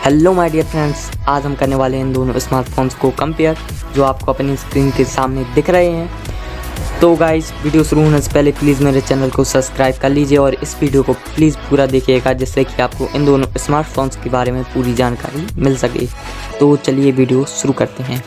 Hello my dear friends, आज हम करने वाले हैं इन दोनों स्मार्टफोन्स को कंपेयर जो आपको अपनी स्क्रीन के सामने दिख रहे हैं। तो गाइस, वीडियो शुरू होने से पहले प्लीज़ मेरे चैनल को सब्सक्राइब कर लीजिए और इस वीडियो को प्लीज़ पूरा देखिएगा, जिससे कि आपको इन दोनों स्मार्टफोन्स के बारे में पूरी जानकारी मिल सके। तो चलिए वीडियो शुरू करते हैं।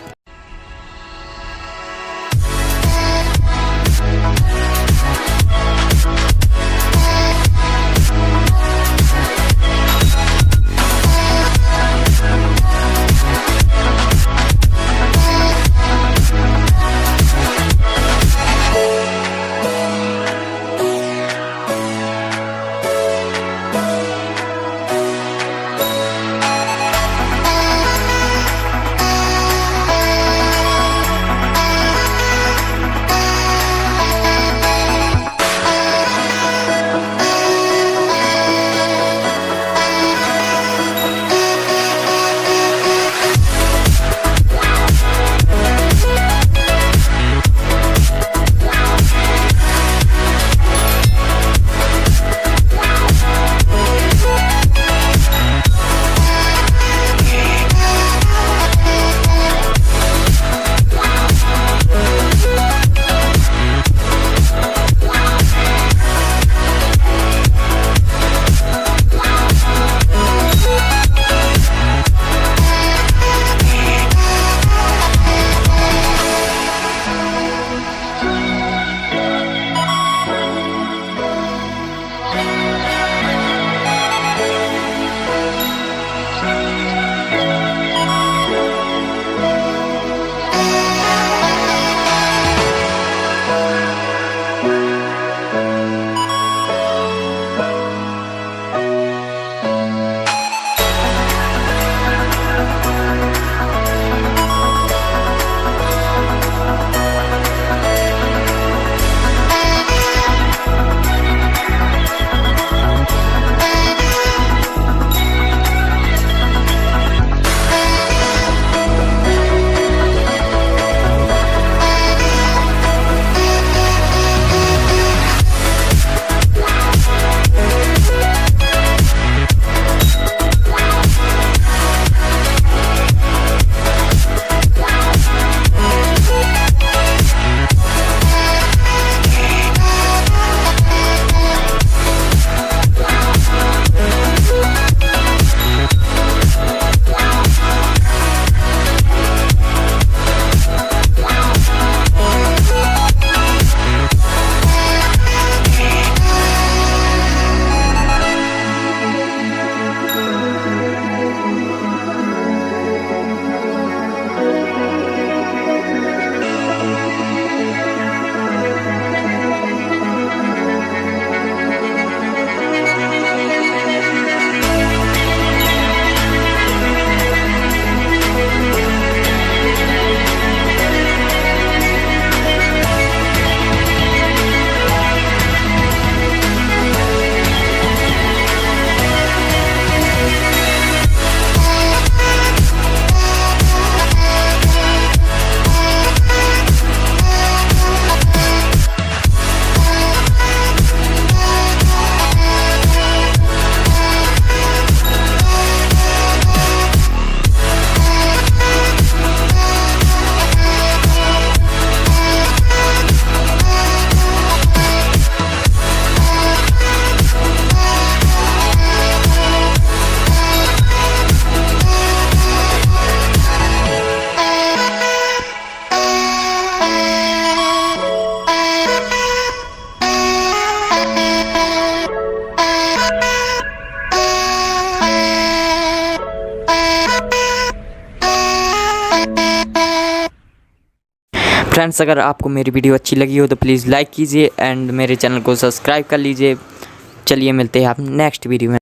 फ्रेंड्स, अगर आपको मेरी वीडियो अच्छी लगी हो तो प्लीज़ लाइक कीजिए एंड मेरे चैनल को सब्सक्राइब कर लीजिए। चलिए मिलते हैं आप नेक्स्ट वीडियो में।